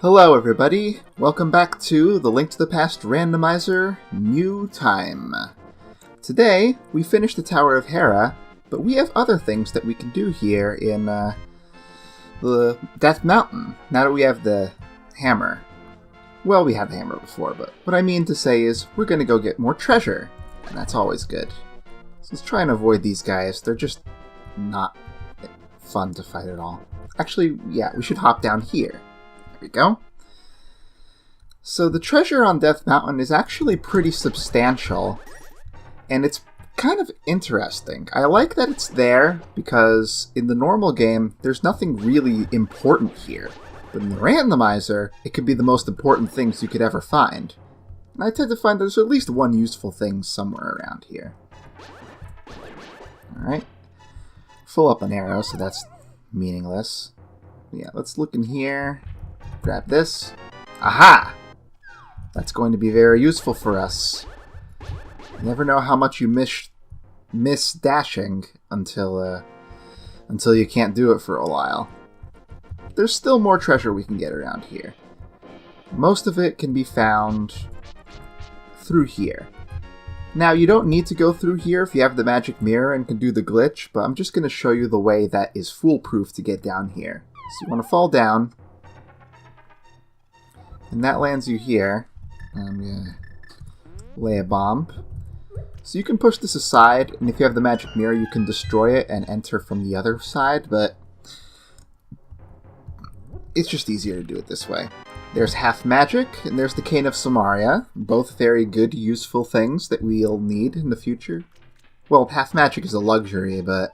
Hello everybody, welcome back to the Link to the Past Randomizer New Time. Today, we finished the Tower of Hera, but we have other things that we can do here in the Death Mountain, now that we have the hammer. Well, we had the hammer before, but what I mean to say is we're going to go get more treasure, and that's always good. So let's try and avoid these guys, they're just not fun to fight at all. Actually, yeah, we should hop down here. There we go. So the treasure on Death Mountain is actually pretty substantial, and it's kind of interesting. I like that it's there, because in the normal game, there's nothing really important here. But in the randomizer, it could be the most important things you could ever find. And I tend to find there's at least one useful thing somewhere around here. Alright. Full up on arrows, so that's meaningless. Yeah, let's look in here. Grab this. Aha! That's going to be very useful for us. You never know how much you miss dashing until you can't do it for a while. There's still more treasure we can get around here. Most of it can be found through here. Now, you don't need to go through here if you have the magic mirror and can do the glitch, but I'm just going to show you the way that is foolproof to get down here. So you want to fall down, and that lands you here. I'm going to lay a bomb. So you can push this aside, and if you have the magic mirror, you can destroy it and enter from the other side, but it's just easier to do it this way. There's half magic, and there's the Cane of Samaria. Both very good, useful things that we'll need in the future. Well, half magic is a luxury, but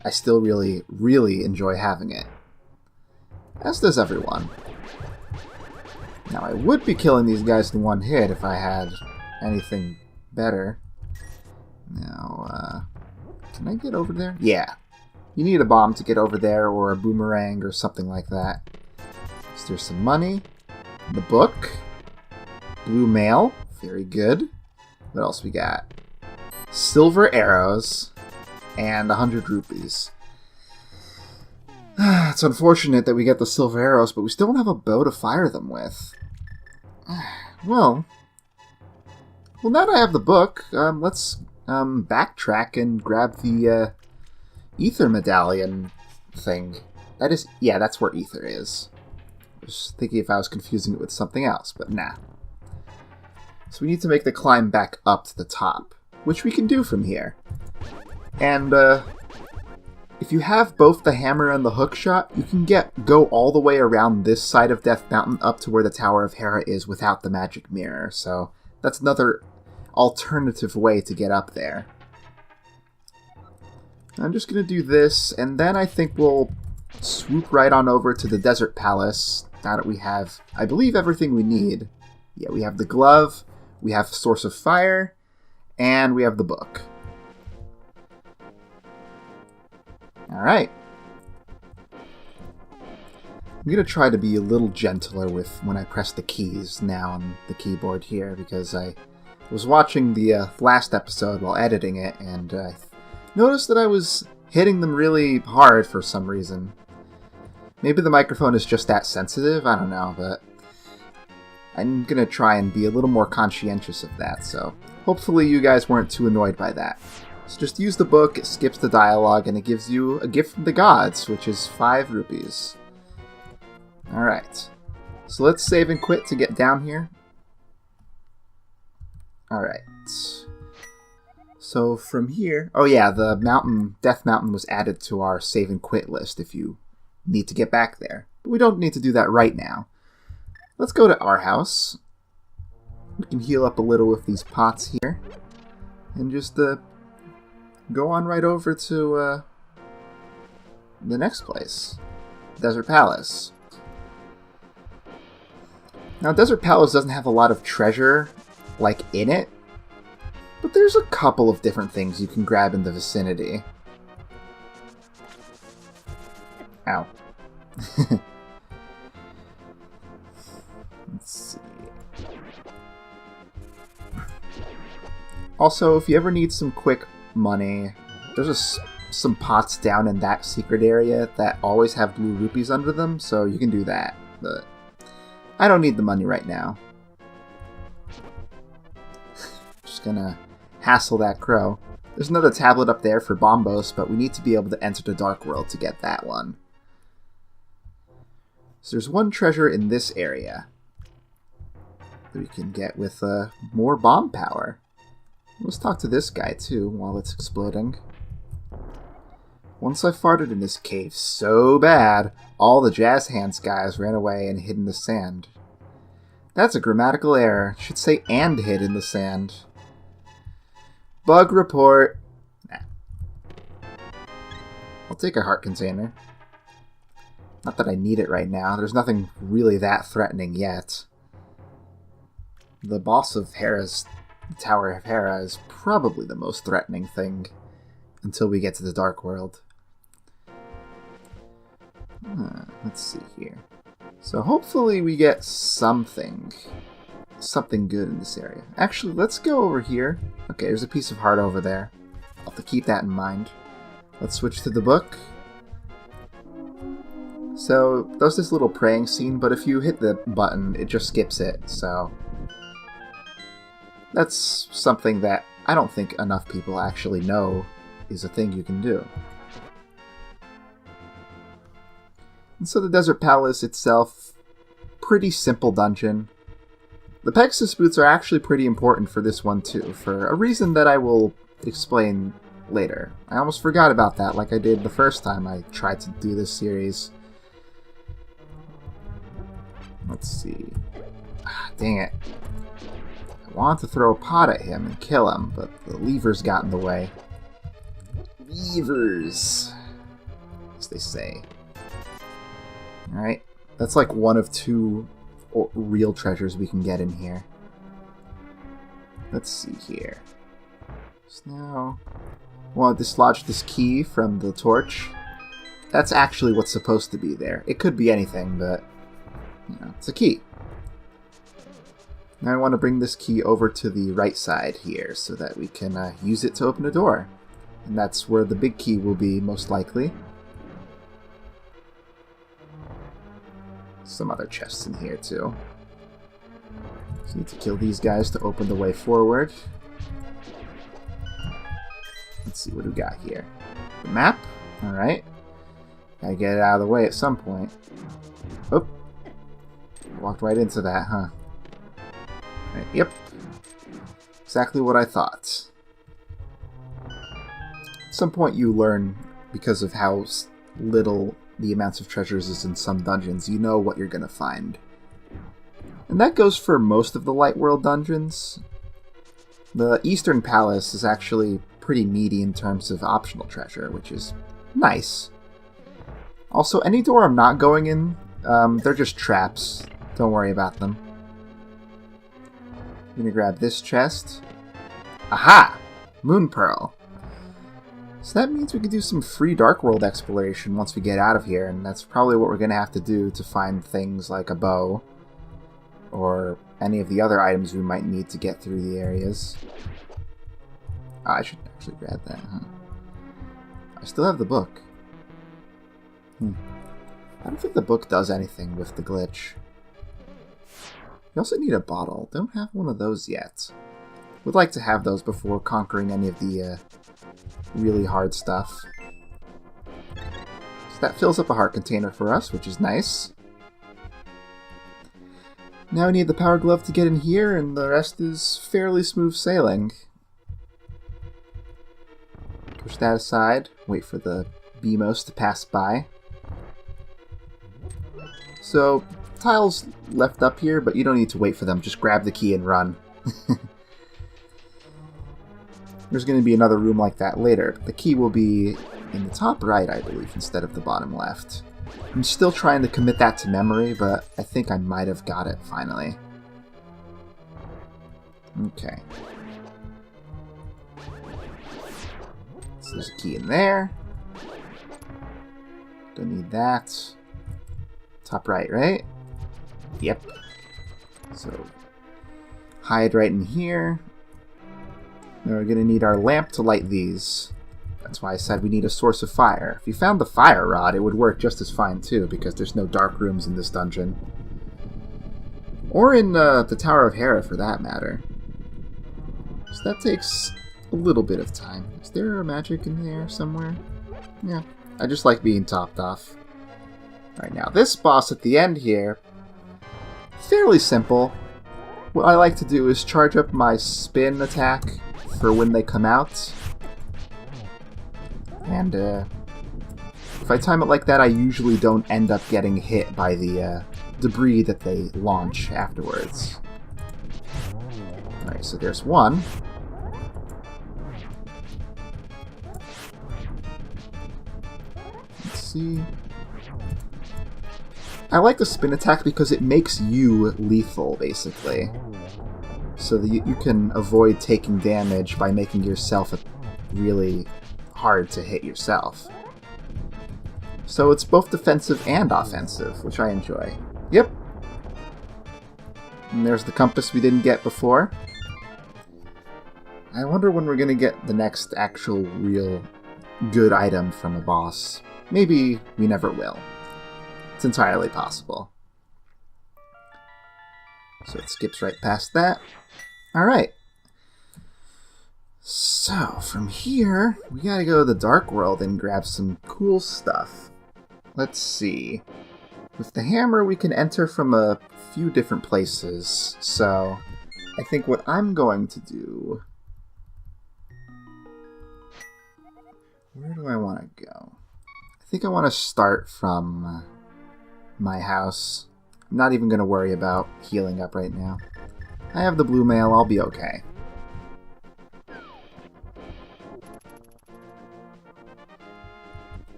I still really, really enjoy having it. As does everyone. Now, I would be killing these guys in one hit if I had anything better. Now, can I get over there? Yeah. You need a bomb to get over there, or a boomerang, or something like that. So there's some money. The book. Blue mail. Very good. What else we got? Silver arrows. And 100 rupees. It's unfortunate that we get the silver arrows, but we still don't have a bow to fire them with. Well, now that I have the book, let's backtrack and grab the ether medallion thing. That is, yeah, that's where ether is. I was thinking if I was confusing it with something else, but nah. So we need to make the climb back up to the top, which we can do from here. And if you have both the hammer and the hook shot, you can go all the way around this side of Death Mountain up to where the Tower of Hera is without the magic mirror. So that's another alternative way to get up there. I'm just going to do this, and then I think we'll swoop right on over to the Desert Palace, now that we have, I believe, everything we need. Yeah, we have the glove, we have Source of Fire, and we have the book. Alright. I'm going to try to be a little gentler with when I press the keys now on the keyboard here, because I was watching the last episode while editing it, and I noticed that I was hitting them really hard for some reason. Maybe the microphone is just that sensitive, I don't know, but I'm going to try and be a little more conscientious of that, so hopefully you guys weren't too annoyed by that. So just use the book, it skips the dialogue, and it gives you a gift from the gods, which is 5 rupees. Alright, so let's save and quit to get down here. Alright. So from here, oh yeah, the mountain, Death Mountain was added to our save and quit list if you need to get back there. But we don't need to do that right now. Let's go to our house. We can heal up a little with these pots here. And just go on right over to the next place. Desert Palace. Now, Desert Palace doesn't have a lot of treasure, like, in it. But there's a couple of different things you can grab in the vicinity. Ow. Let's see. Also, if you ever need some quick money, there's some pots down in that secret area that always have blue rupees under them, so you can do that. But I don't need the money right now. Just gonna hassle that crow. There's another tablet up there for Bombos, but we need to be able to enter the Dark World to get that one. So there's one treasure in this area that we can get with more bomb power. Let's talk to this guy too while it's exploding. Once I farted in this cave so bad, all the jazz hands guys ran away and hid in the sand. That's a grammatical error. It should say and hid in the sand. Bug report. Nah. I'll take a heart container. Not that I need it right now. There's nothing really that threatening yet. The boss of Hera's Tower of Hera is probably the most threatening thing until we get to the Dark World. Let's see here. So hopefully we get something good in this area. Actually, let's go over here. Okay, there's a piece of heart over there. I'll have to keep that in mind. Let's switch to the book. So there's this little praying scene, but if you hit the button, it just skips it, so that's something that I don't think enough people actually know is a thing you can do. And so the Desert Palace itself, pretty simple dungeon. The Pegasus boots are actually pretty important for this one too, for a reason that I will explain later. I almost forgot about that like I did the first time I tried to do this series. Let's see. Dang it. I wanted to throw a pot at him and kill him, but the levers got in the way. Levers, as they say. Alright, that's like one of two real treasures we can get in here. Let's see here. So now, I want to dislodge this key from the torch. That's actually what's supposed to be there. It could be anything, but you know, it's a key. Now I want to bring this key over to the right side here so that we can use it to open a door. And that's where the big key will be, most likely. Some other chests in here, too. So need to kill these guys to open the way forward. Let's see, what do we got here? The map? Alright. Gotta get it out of the way at some point. Oh. Walked right into that, huh? Right, yep. Exactly what I thought. At some point you learn, because of how little the amounts of treasures is in some dungeons, you know what you're gonna find. And that goes for most of the Light World dungeons. The Eastern Palace is actually pretty meaty in terms of optional treasure, which is nice. Also, any door I'm not going in, they're just traps. Don't worry about them. I'm gonna grab this chest. Aha! Moon Pearl. So that means we can do some free Dark World exploration once we get out of here, and that's probably what we're going to have to do to find things like a bow, or any of the other items we might need to get through the areas. Oh, I should actually grab that, huh? I still have the book. I don't think the book does anything with the glitch. You also need a bottle. Don't have one of those yet. Would like to have those before conquering any of the really hard stuff. So that fills up a heart container for us, which is nice. Now we need the power glove to get in here, and the rest is fairly smooth sailing. Push that aside, wait for the BMOS to pass by. So, tiles left up here, but you don't need to wait for them, just grab the key and run. There's going to be another room like that later, but the key will be in the top right, I believe, instead of the bottom left. I'm still trying to commit that to memory, but I think I might have got it finally. Okay. So there's a key in there. Don't need that. Top right, right? Yep. So, hide right in here. Now we're going to need our lamp to light these. That's why I said we need a source of fire. If you found the fire rod, it would work just as fine too, because there's no dark rooms in this dungeon. Or in the Tower of Hera, for that matter. So that takes a little bit of time. Is there a magic in there somewhere? Yeah, I just like being topped off. Alright, now this boss at the end here, fairly simple. What I like to do is charge up my spin attack for when they come out. And if I time it like that, I usually don't end up getting hit by the debris that they launch afterwards. Alright, so there's one. Let's see. I like the spin attack because it makes you lethal, basically. So that you can avoid taking damage by making yourself really hard to hit yourself. So it's both defensive and offensive, which I enjoy. Yep. And there's the compass we didn't get before. I wonder when we're going to get the next actual real good item from a boss. Maybe we never will. It's entirely possible. So it skips right past that. Alright. So, from here, we gotta go to the Dark World and grab some cool stuff. Let's see. With the hammer, we can enter from a few different places. So, I think what I'm going to do... Where do I want to go? I think I want to start from my house. I'm not even going to worry about healing up right now. I have the blue mail, I'll be okay.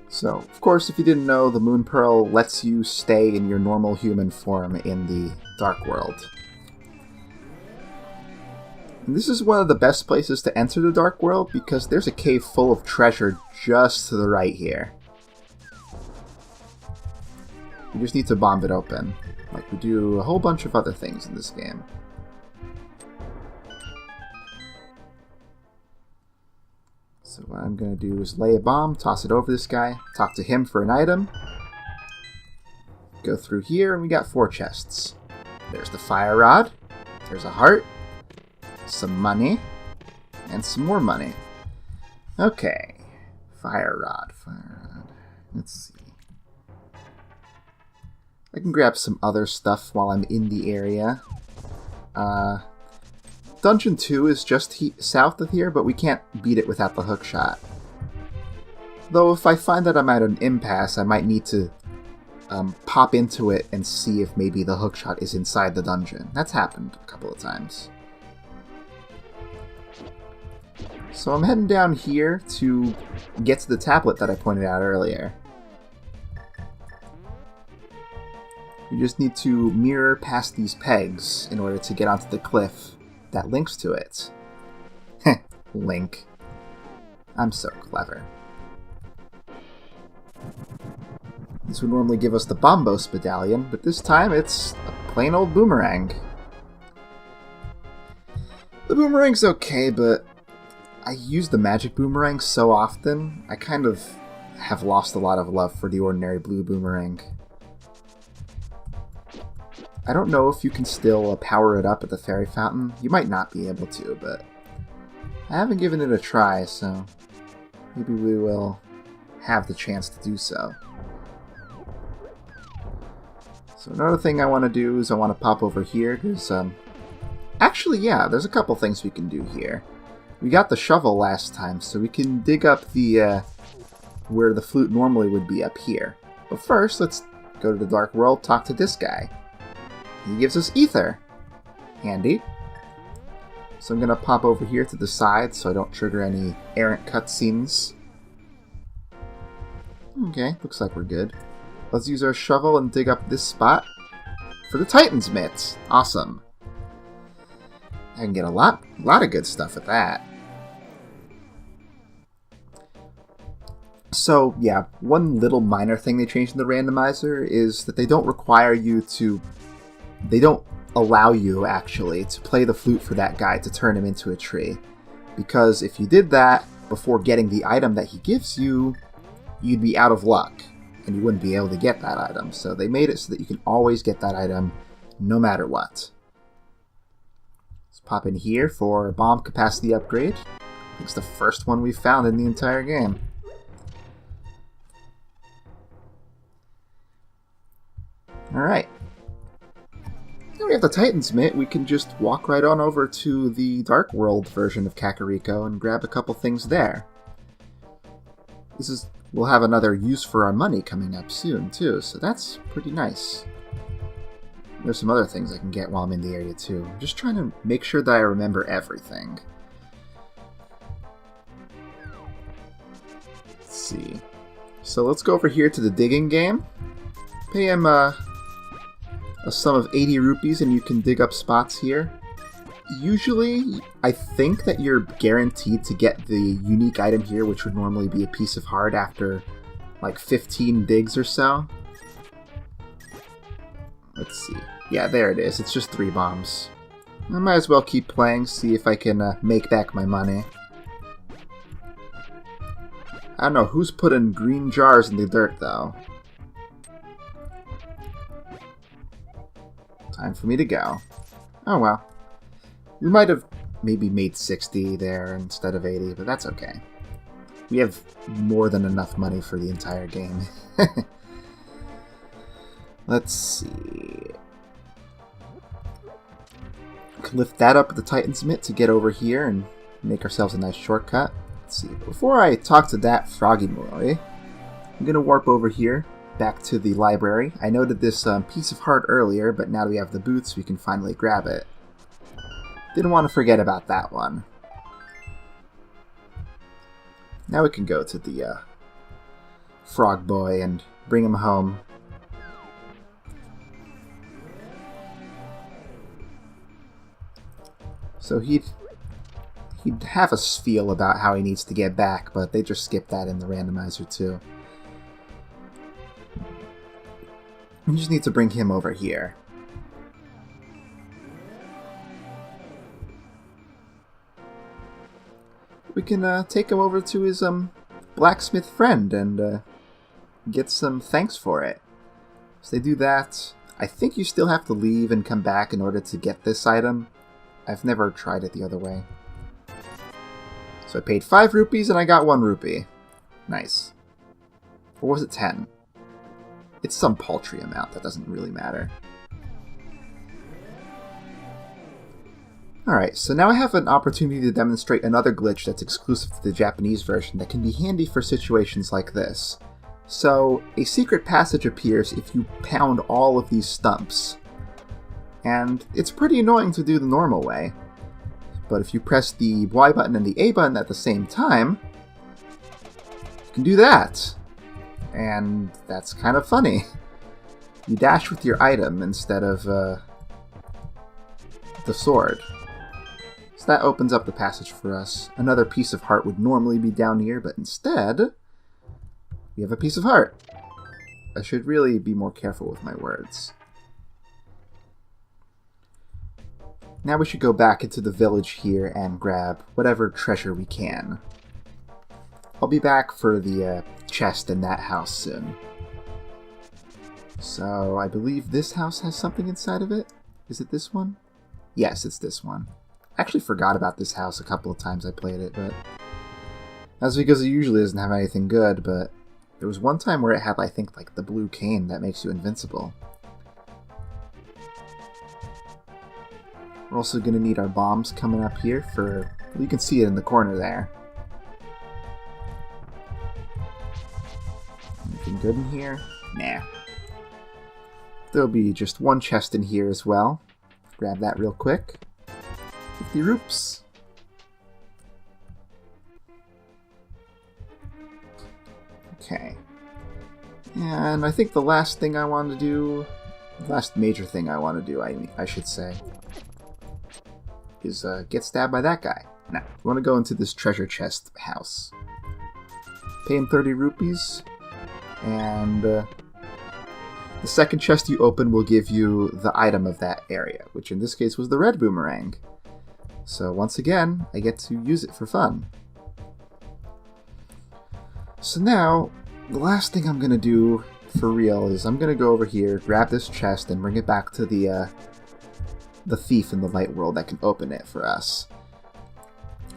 So, of course, if you didn't know, the Moon Pearl lets you stay in your normal human form in the Dark World. And this is one of the best places to enter the Dark World because there's a cave full of treasure just to the right here. You just need to bomb it open, like we do a whole bunch of other things in this game. So what I'm going to do is lay a bomb, toss it over this guy, talk to him for an item, go through here, and we got 4 chests. There's the fire rod, there's a heart, some money, and some more money. Okay, fire rod. Let's see. I can grab some other stuff while I'm in the area. Dungeon 2 is just south of here, but we can't beat it without the hookshot. Though if I find that I'm at an impasse, I might need to pop into it and see if maybe the hookshot is inside the dungeon. That's happened a couple of times. So I'm heading down here to get to the tablet that I pointed out earlier. You just need to mirror past these pegs in order to get onto the cliff that links to it. Heh, Link. I'm so clever. This would normally give us the Bombos medallion, but this time it's a plain old boomerang. The boomerang's okay, but I use the magic boomerang so often, I kind of have lost a lot of love for the ordinary blue boomerang. I don't know if you can still power it up at the fairy fountain. You might not be able to, but I haven't given it a try, so maybe we will have the chance to do so. So another thing I want to do is I want to pop over here, because, actually, yeah, there's a couple things we can do here. We got the shovel last time, so we can dig up the, where the flute normally would be up here. But first, let's go to the Dark World, talk to this guy. He gives us ether. Handy. So I'm going to pop over here to the side so I don't trigger any errant cutscenes. Okay, looks like we're good. Let's use our shovel and dig up this spot for the Titan's Mitt. Awesome. I can get a lot of good stuff with that. So, yeah, one little minor thing they changed in the randomizer is that they don't require you to... They don't allow you, actually, to play the flute for that guy to turn him into a tree. Because if you did that before getting the item that he gives you, you'd be out of luck, and you wouldn't be able to get that item. So they made it so that you can always get that item, no matter what. Let's pop in here for bomb capacity upgrade. I think it's the first one we've found in the entire game. Alright. Now we have the Titan's Mitt, we can just walk right on over to the Dark World version of Kakariko and grab a couple things there. We'll have another use for our money coming up soon, too, so that's pretty nice. There's some other things I can get while I'm in the area, too. I'm just trying to make sure that I remember everything. Let's see. So let's go over here to the digging game. Pay him a sum of 80 rupees and you can dig up spots here. Usually, I think that you're guaranteed to get the unique item here, which would normally be a piece of heart after like 15 digs or so. Let's see. Yeah, there it is. It's just 3 bombs. I might as well keep playing, see if I can make back my money. I don't know who's putting green jars in the dirt, though. Time for me to go. Oh well. We might have maybe made 60 there instead of 80, but that's okay. We have more than enough money for the entire game. Let's see. Lift that up with the Titan's Mitt to get over here and make ourselves a nice shortcut. Let's see. Before I talk to that Froggy Boy, I'm going to warp over here back to the library. I noted this piece of heart earlier, but now that we have the boots, we can finally grab it. Didn't want to forget about that one. Now we can go to the Frog Boy and bring him home. So he'd have a feel about how he needs to get back, but they just skipped that in the randomizer too. We just need to bring him over here. We can take him over to his blacksmith friend and get some thanks for it. So they do that. I think you still have to leave and come back in order to get this item. I've never tried it the other way. So I paid 5 rupees and I got 1 rupee. Nice. Or was it 10? It's some paltry amount, that doesn't really matter. Alright, so now I have an opportunity to demonstrate another glitch that's exclusive to the Japanese version that can be handy for situations like this. So, a secret passage appears if you pound all of these stumps. And it's pretty annoying to do the normal way. But if you press the Y button and the A button at the same time, you can do that. And that's kind of funny. You dash with your item instead of the sword. So that opens up the passage for us. Another piece of heart would normally be down here, but instead, we have a piece of heart. I should really be more careful with my words. Now we should go back into the village here and grab whatever treasure we can. I'll be back for the chest in that house soon. So I believe this house has something inside of it. Is it this one? Yes, it's this one. I actually forgot about this house a couple of times I played it, but that's because it usually doesn't have anything good, but there was one time where it had, I think, like the blue cane that makes you invincible. We're also going to need our bombs coming up here for... Well, you can see it in the corner there. Anything good in here? Nah. There'll be just one chest in here as well. Grab that real quick. 50 rupees. Okay. And I think the last thing I want to do... Last major thing I want to do, I should say, is get stabbed by that guy. Now, we want to go into this treasure chest house. Pay him 30 rupees, and the second chest you open will give you the item of that area, which in this case was the red boomerang. So once again, I get to use it for fun. So now, the last thing I'm going to do, for real is I'm gonna go over here, grab this chest, and bring it back to the thief in the light world that can open it for us.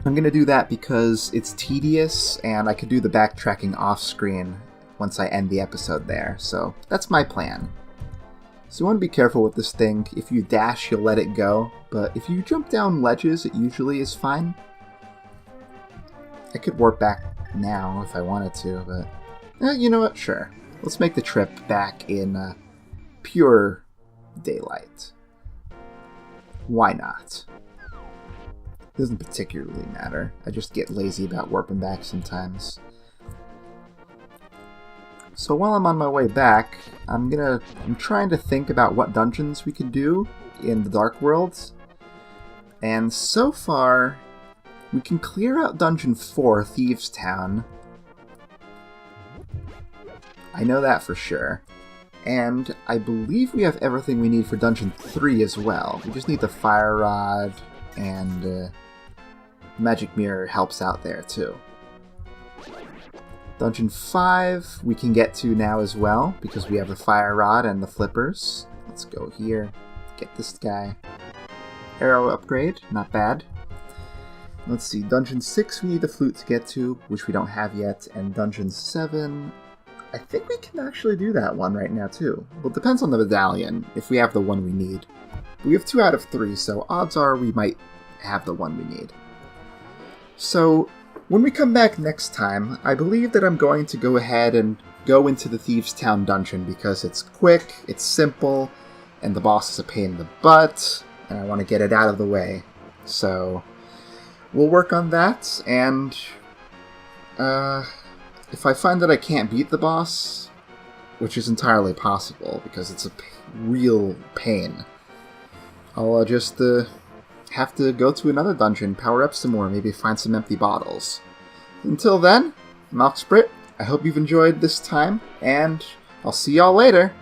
I'm gonna do that because it's tedious, and I could do the backtracking off-screen once I end the episode there, so that's my plan. So you want to be careful with this thing. If you dash, you'll let it go, but if you jump down ledges, it usually is fine. I could warp back now if I wanted to, but you know what? Sure. Let's make the trip back in pure daylight. Why not? It doesn't particularly matter. I just get lazy about warping back sometimes. So while I'm on my way back, I'm trying to think about what dungeons we could do in the Dark Worlds. And so far, we can clear out Dungeon 4, Thieves Town. I know that for sure. And I believe we have everything we need for Dungeon 3 as well. We just need the Fire Rod, and Magic Mirror helps out there too. Dungeon 5 we can get to now as well, because we have the Fire Rod and the Flippers. Let's go here, get this guy. Arrow upgrade, not bad. Let's see, Dungeon 6 we need the flute to get to, which we don't have yet, and Dungeon 7, I think we can actually do that one right now too. Well, it depends on the medallion, if we have the one we need. We have 2 out of 3, so odds are we might have the one we need. So, when we come back next time, I believe that I'm going to go ahead and go into the Thieves Town dungeon because it's quick, it's simple, and the boss is a pain in the butt, and I want to get it out of the way. So, we'll work on that, and if I find that I can't beat the boss, which is entirely possible because it's a real pain, I'll just have to go to another dungeon, power up some more, maybe find some empty bottles. Until then, I'm Oxbrit. I hope you've enjoyed this time, and I'll see y'all later.